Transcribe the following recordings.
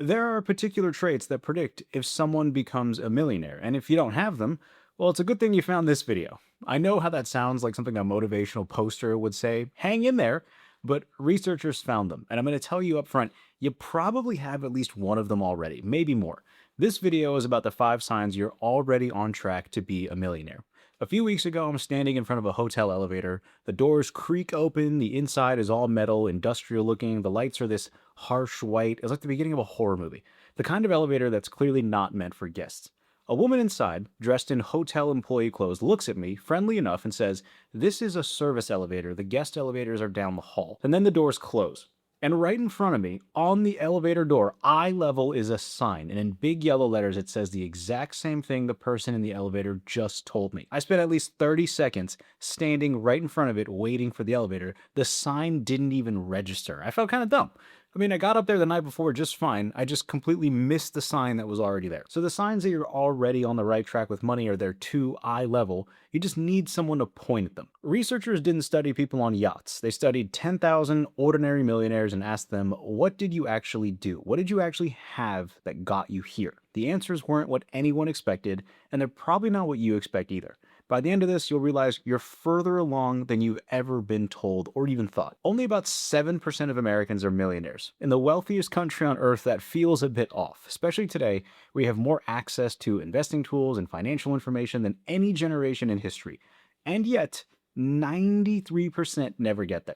There are particular traits that predict if someone becomes a millionaire, and if you don't have them, well, it's a good thing you found this video. I know how that sounds like something a motivational poster would say, hang in there, but researchers found them, and I'm going to tell you up front, you probably have at least one of them already, maybe more. This video is about the 5 signs you're already on track to be a millionaire. A few weeks ago, I'm standing in front of a hotel elevator. The doors creak open, the inside is all metal, industrial looking, the lights are this harsh white. It's like the beginning of a horror movie. The kind of elevator that's clearly not meant for guests. A woman inside, dressed in hotel employee clothes, looks at me, friendly enough, and says, "This is a service elevator. The guest elevators are down the hall." And then the doors close. And right in front of me, on the elevator door, eye level, is a sign. And in big yellow letters, it says the exact same thing the person in the elevator just told me. I spent at least 30 seconds standing right in front of it, waiting for the elevator. The sign didn't even register. I felt kind of dumb. I mean, I got up there the night before just fine. I just completely missed the sign that was already there. So the signs that you're already on the right track with money are there too, eye level. You just need someone to point at them. Researchers didn't study people on yachts. They studied 10,000 ordinary millionaires and asked them, what did you actually do? What did you actually have that got you here? The answers weren't what anyone expected, and they're probably not what you expect either. By the end of this, you'll realize you're further along than you've ever been told or even thought. Only about 7% of Americans are millionaires. In the wealthiest country on earth, that feels a bit off. Especially today, we have more access to investing tools and financial information than any generation in history. And yet, 93% never get there.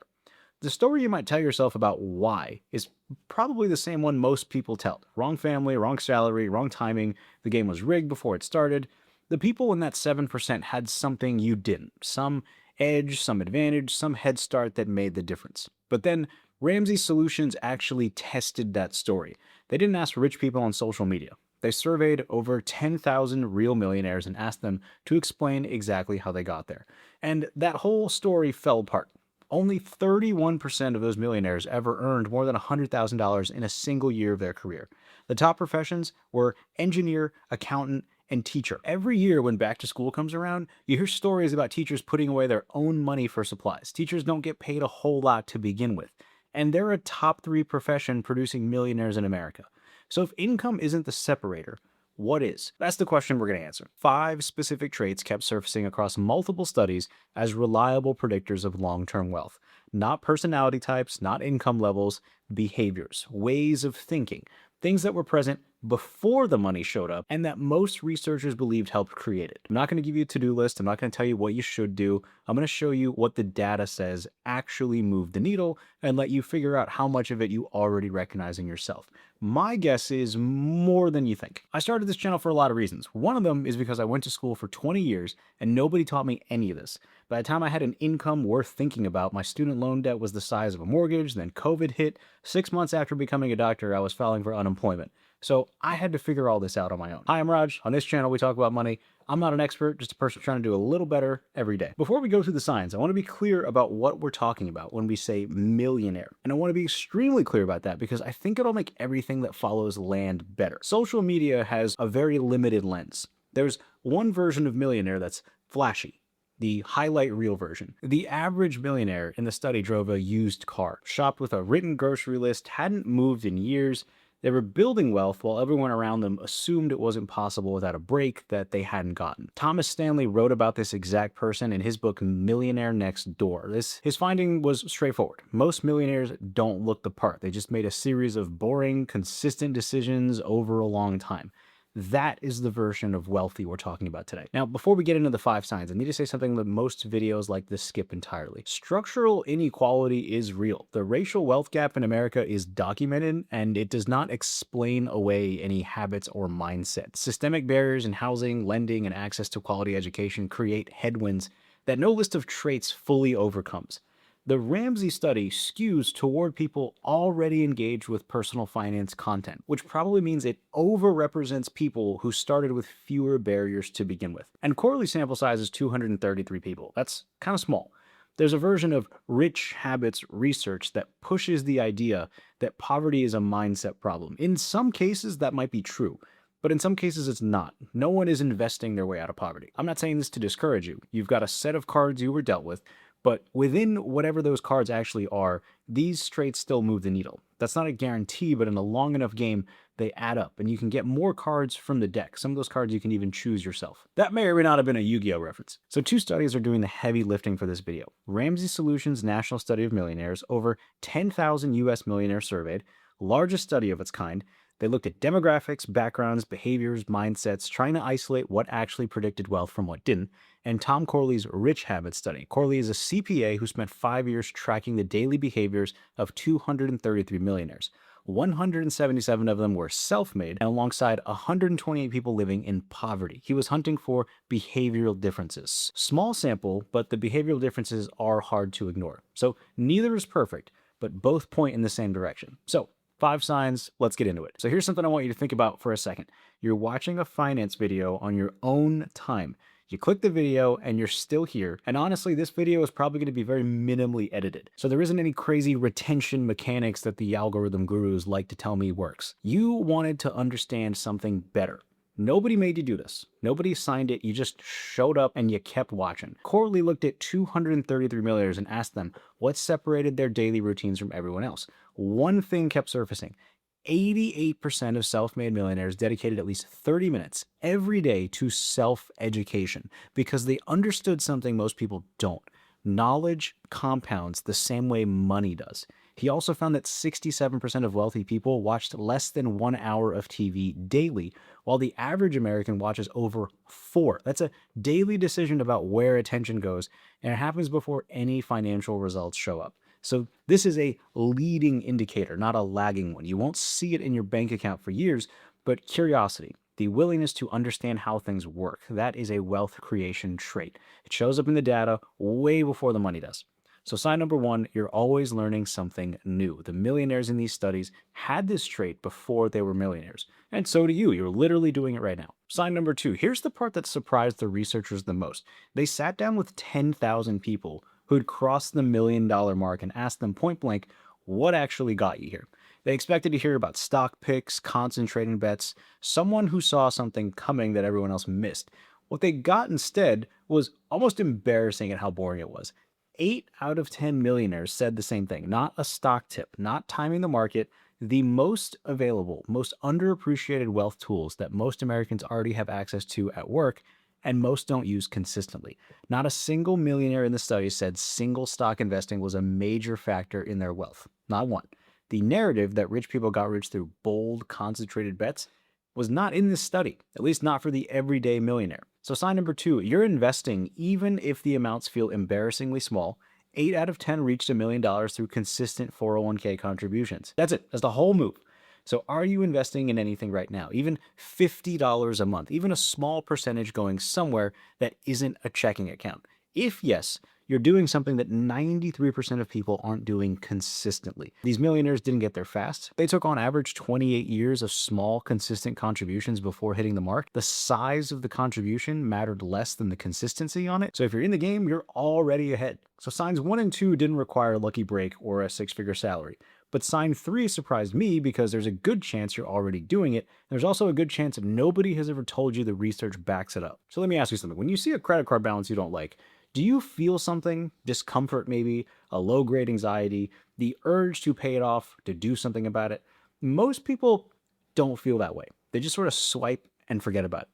The story you might tell yourself about why is probably the same one most people tell. Wrong family, wrong salary, wrong timing, the game was rigged before it started. The people in that 7% had something you didn't. Some edge, some advantage, some head start that made the difference. But then Ramsey Solutions actually tested that story. They didn't ask rich people on social media. They surveyed over 10,000 real millionaires and asked them to explain exactly how they got there. And that whole story fell apart. Only 31% of those millionaires ever earned more than $100,000 in a single year of their career. The top professions were engineer, accountant, and teacher. Every year when back to school comes around, you hear stories about teachers putting away their own money for supplies. Teachers don't get paid a whole lot to begin with. And they're a top 3 profession producing millionaires in America. So if income isn't the separator, what is? That's the question we're going to answer. 5 specific traits kept surfacing across multiple studies as reliable predictors of long-term wealth. Not personality types, not income levels, behaviors, ways of thinking, things that were present before the money showed up and that most researchers believed helped create it. I'm not going to give you a to-do list. I'm not going to tell you what you should do. I'm going to show you what the data says actually moved the needle and let you figure out how much of it you already recognize in yourself. My guess is more than you think. I started this channel for a lot of reasons. One of them is because I went to school for 20 years and nobody taught me any of this. By the time I had an income worth thinking about, my student loan debt was the size of a mortgage, then COVID hit. 6 months after becoming a doctor, I was filing for unemployment. So I had to figure all this out on my own. Hi, I'm Raj. On this channel, we talk about money. I'm not an expert, just a person trying to do a little better every day. Before we go through the signs, I want to be clear about what we're talking about when we say millionaire. And I want to be extremely clear about that because I think it'll make everything that follows land better. Social media has a very limited lens. There's one version of millionaire that's flashy, the highlight reel version. The average millionaire in the study drove a used car, shopped with a written grocery list, hadn't moved in years. They were building wealth while everyone around them assumed it wasn't possible without a break that they hadn't gotten. Thomas Stanley wrote about this exact person in his book Millionaire Next Door. His finding was straightforward. Most millionaires don't look the part. They just made a series of boring, consistent decisions over a long time. That is the version of wealthy we're talking about today. Now, before we get into the 5 signs, I need to say something that most videos like this skip entirely. Structural inequality is real. The racial wealth gap in America is documented, and it does not explain away any habits or mindsets. Systemic barriers in housing, lending, and access to quality education create headwinds that no list of traits fully overcomes. The Ramsey study skews toward people already engaged with personal finance content, which probably means it overrepresents people who started with fewer barriers to begin with. And Corley's sample size is 233 people. That's kind of small. There's a version of rich habits research that pushes the idea that poverty is a mindset problem. In some cases, that might be true. But in some cases, it's not. No one is investing their way out of poverty. I'm not saying this to discourage you. You've got a set of cards you were dealt with. But within whatever those cards actually are, these traits still move the needle. That's not a guarantee, but in a long enough game, they add up, and you can get more cards from the deck. Some of those cards you can even choose yourself. That may or may not have been a Yu-Gi-Oh reference. So two studies are doing the heavy lifting for this video. Ramsey Solutions National Study of Millionaires, over 10,000 US millionaires surveyed, largest study of its kind. They looked at demographics, backgrounds, behaviors, mindsets, trying to isolate what actually predicted wealth from what didn't. And Tom Corley's Rich Habits study. Corley is a CPA who spent 5 years tracking the daily behaviors of 233 millionaires. 177 of them were self-made, and alongside 128 people living in poverty. He was hunting for behavioral differences. Small sample, but the behavioral differences are hard to ignore. So neither is perfect, but both point in the same direction. So 5 signs, let's get into it. So here's something I want you to think about for a second. You're watching a finance video on your own time. You click the video and you're still here. And honestly, this video is probably going to be very minimally edited. So there isn't any crazy retention mechanics that the algorithm gurus like to tell me works. You wanted to understand something better. Nobody made you do this. Nobody signed it. You just showed up and you kept watching. Corley looked at 233 millionaires and asked them what separated their daily routines from everyone else. One thing kept surfacing. 88% of self-made millionaires dedicated at least 30 minutes every day to self-education because they understood something most people don't. Knowledge compounds the same way money does. He also found that 67% of wealthy people watched less than 1 hour of TV daily, while the average American watches over 4. That's a daily decision about where attention goes, and it happens before any financial results show up. So this is a leading indicator, not a lagging one. You won't see it in your bank account for years, but curiosity, the willingness to understand how things work, that is a wealth creation trait. It shows up in the data way before the money does. So sign number 1, you're always learning something new. The millionaires in these studies had this trait before they were millionaires. And so do you. You're literally doing it right now. Sign number 2, here's the part that surprised the researchers the most. They sat down with 10,000 people who'd crossed the $1 million mark and asked them point blank, what actually got you here? They expected to hear about stock picks, concentrating bets, someone who saw something coming that everyone else missed. What they got instead was almost embarrassing at how boring it was. 8 out of 10 millionaires said the same thing. Not a stock tip, not timing the market, the most available, most underappreciated wealth tools that most Americans already have access to at work and most don't use consistently. Not a single millionaire in the study said single stock investing was a major factor in their wealth. Not one. The narrative that rich people got rich through bold, concentrated bets was not in this study, at least not for the everyday millionaire. So sign number 2, you're investing even if the amounts feel embarrassingly small. 8 out of 10 reached $1 million through consistent 401k contributions. That's it. That's the whole move. So are you investing in anything right now? Even $50 a month, even a small percentage going somewhere that isn't a checking account? If yes, you're doing something that 93% of people aren't doing consistently. These millionaires didn't get there fast. They took on average 28 years of small, consistent contributions before hitting the mark. The size of the contribution mattered less than the consistency on it. So if you're in the game, you're already ahead. So signs 1 and 2 didn't require a lucky break or a 6-figure salary. But sign 3 surprised me because there's a good chance you're already doing it. There's also a good chance that nobody has ever told you the research backs it up. So let me ask you something. When you see a credit card balance you don't like, do you feel something? Discomfort maybe, a low-grade anxiety, the urge to pay it off, to do something about it? Most people don't feel that way. They just sort of swipe and forget about it.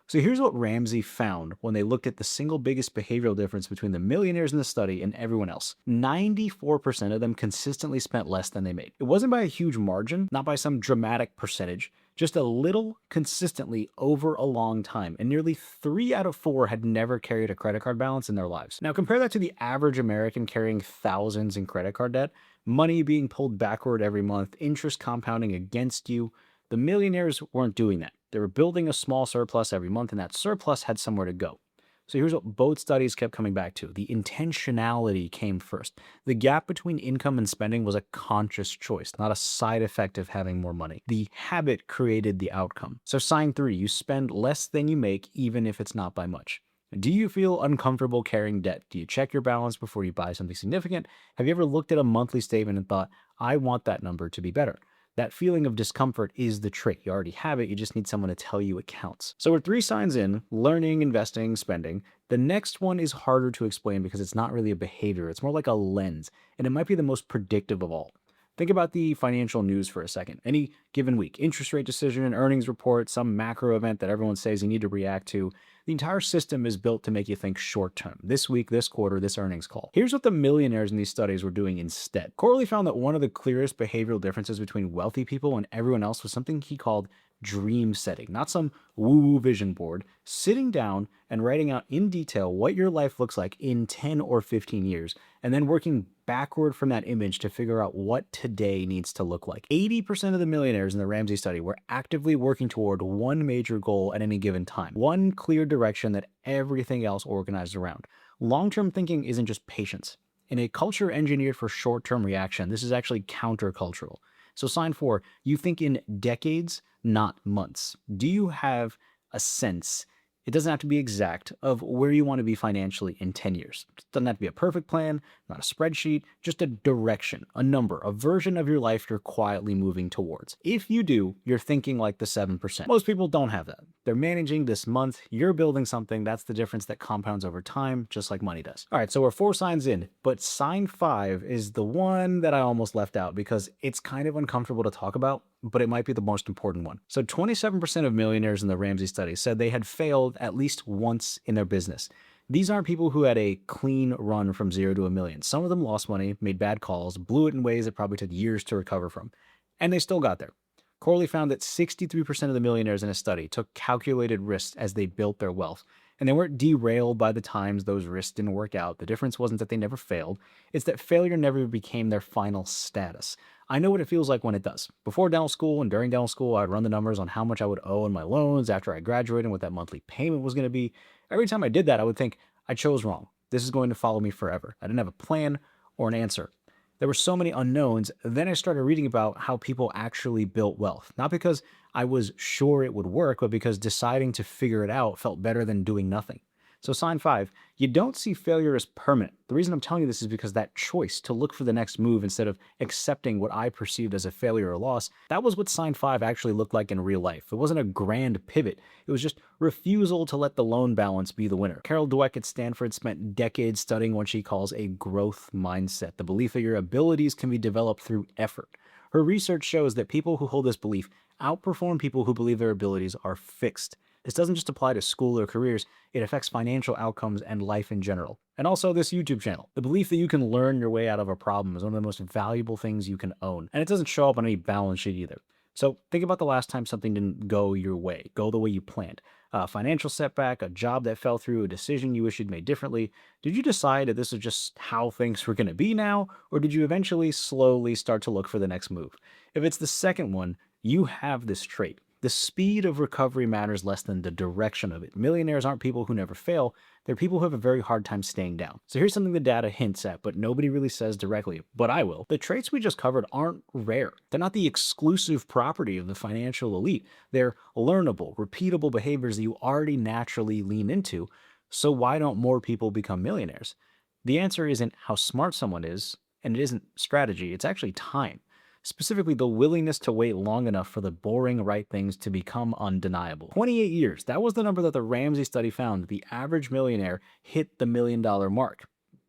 So here's what Ramsey found when they looked at the single biggest behavioral difference between the millionaires in the study and everyone else. 94% of them consistently spent less than they made. It wasn't by a huge margin, not by some dramatic percentage, just a little consistently over a long time, and nearly 3 out of 4 had never carried a credit card balance in their lives. Now compare that to the average American carrying thousands in credit card debt, money being pulled backward every month, interest compounding against you. The millionaires weren't doing that. They were building a small surplus every month, and that surplus had somewhere to go. So here's what both studies kept coming back to. The intentionality came first. The gap between income and spending was a conscious choice, not a side effect of having more money. The habit created the outcome. So sign 3, you spend less than you make, even if it's not by much. Do you feel uncomfortable carrying debt? Do you check your balance before you buy something significant? Have you ever looked at a monthly statement and thought, I want that number to be better? That feeling of discomfort is the trait. You already have it, you just need someone to tell you it counts. So we're 3 signs in: learning, investing, spending. The next one is harder to explain because it's not really a behavior, it's more like a lens, and it might be the most predictive of all. Think about the financial news for a second. Any given week, interest rate decision, earnings report, some macro event that everyone says you need to react to. The entire system is built to make you think short term. This week, this quarter, this earnings call. Here's what the millionaires in these studies were doing instead. Corley found that one of the clearest behavioral differences between wealthy people and everyone else was something he called dream setting, not some woo-woo vision board. Sitting down and writing out in detail what your life looks like in 10 or 15 years, and then working backward from that image to figure out what today needs to look like. 80% of the millionaires in the Ramsey study were actively working toward one major goal at any given time, one clear direction that everything else organized around. Long-term thinking isn't just patience. In a culture engineered for short-term reaction, this is actually countercultural. So sign 4, you think in decades, not months. Do you have a sense, it doesn't have to be exact, of where you want to be financially in 10 years? It doesn't have to be a perfect plan, not a spreadsheet, just a direction, a number, a version of your life you're quietly moving towards. If you do, you're thinking like the 7%. Most people don't have that. They're managing this month, you're building something. That's the difference that compounds over time, just like money does. All right, so we're 4 signs in, but sign 5 is the one that I almost left out because it's kind of uncomfortable to talk about, but it might be the most important one. So 27% of millionaires in the Ramsey study said they had failed at least once in their business. These aren't people who had a clean run from 0 to a million. Some of them lost money, made bad calls, blew it in ways that probably took years to recover from, and they still got there. Corley found that 63% of the millionaires in a study took calculated risks as they built their wealth, and they weren't derailed by the times those risks didn't work out. The difference wasn't that they never failed, it's that failure never became their final status. I know what it feels like when it does. Before dental school and during dental school, I'd run the numbers on how much I would owe in my loans after I graduated and what that monthly payment was going to be. Every time I did that, I would think, I chose wrong. This is going to follow me forever. I didn't have a plan or an answer. There were so many unknowns. Then I started reading about how people actually built wealth. Not because I was sure it would work, but because deciding to figure it out felt better than doing nothing. So sign 5, you don't see failure as permanent. The reason I'm telling you this is because that choice to look for the next move instead of accepting what I perceived as a failure or loss, that was what sign 5 actually looked like in real life. It wasn't a grand pivot. It was just refusal to let the loan balance be the winner. Carol Dweck at Stanford spent decades studying what she calls a growth mindset, the belief that your abilities can be developed through effort. Her research shows that people who hold this belief outperform people who believe their abilities are fixed. This doesn't just apply to school or careers, it affects financial outcomes and life in general. And also this YouTube channel. The belief that you can learn your way out of a problem is one of the most valuable things you can own. And it doesn't show up on any balance sheet either. So think about the last time something didn't go your way, go the way you planned. A financial setback, a job that fell through, a decision you wish you'd made differently. Did you decide that this is just how things were going to be now? Or did you eventually slowly start to look for the next move? If it's the second one, you have this trait. The speed of recovery matters less than the direction of it. Millionaires aren't people who never fail. They're people who have a very hard time staying down. So here's something the data hints at, but nobody really says directly, but I will. The traits we just covered aren't rare. They're not the exclusive property of the financial elite. They're learnable, repeatable behaviors that you already naturally lean into. So why don't more people become millionaires? The answer isn't how smart someone is, and it isn't strategy. It's actually time. Specifically, the willingness to wait long enough for the boring right things to become undeniable. 28 years, that was the number that the Ramsey study found. The average millionaire hit the $1 million mark,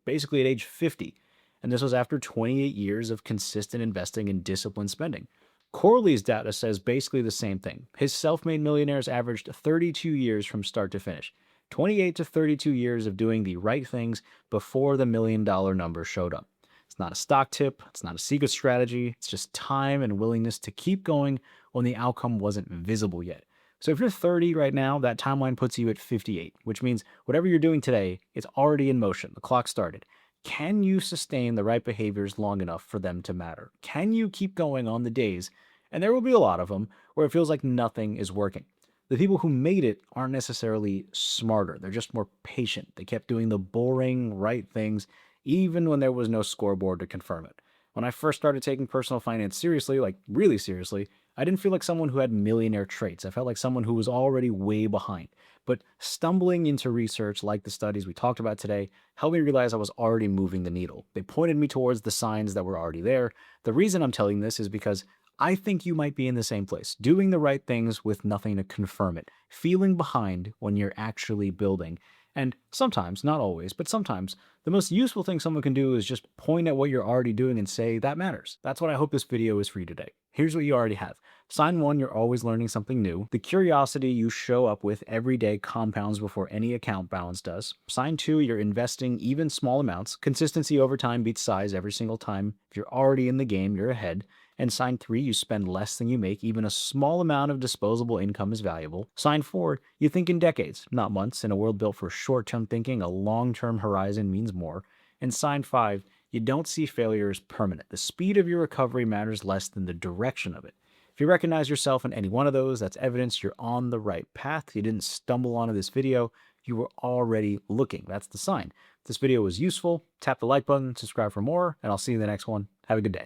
basically at age 50. And this was after 28 years of consistent investing and disciplined spending. Corley's data says basically the same thing. His self-made millionaires averaged 32 years from start to finish. 28 to 32 years of doing the right things before the $1 million number showed up. It's not a stock tip, it's not a secret strategy, it's just time and willingness to keep going when the outcome wasn't visible yet. So if you're 30 right now, that timeline puts you at 58, which means whatever you're doing today, it's already in motion, the clock started. Can you sustain the right behaviors long enough for them to matter? Can you keep going on the days, and there will be a lot of them, where it feels like nothing is working? The people who made it aren't necessarily smarter, they're just more patient. They kept doing the boring right things even when there was no scoreboard to confirm it. When I first started taking personal finance seriously, like really seriously, I didn't feel like someone who had millionaire traits. I felt like someone who was already way behind. But stumbling into research like the studies we talked about today helped me realize I was already moving the needle. They pointed me towards the signs that were already there. The reason I'm telling this is because I think you might be in the same place, doing the right things with nothing to confirm it, feeling behind when you're actually building. And sometimes, not always, but sometimes, the most useful thing someone can do is just point at what you're already doing and say, that matters. That's what I hope this video is for you today. Here's what you already have. Sign one, you're always learning something new. The curiosity you show up with every day compounds before any account balance does. Sign two, you're investing even small amounts. Consistency over time beats size every single time. If you're already in the game, you're ahead. And sign three, you spend less than you make. Even a small amount of disposable income is valuable. Sign four, you think in decades, not months. In a world built for short-term thinking, a long-term horizon means more. And sign five, you don't see failure as permanent. The speed of your recovery matters less than the direction of it. If you recognize yourself in any one of those, that's evidence you're on the right path. You didn't stumble onto this video. You were already looking. That's the sign. If this video was useful, tap the like button, subscribe for more, and I'll see you in the next one. Have a good day.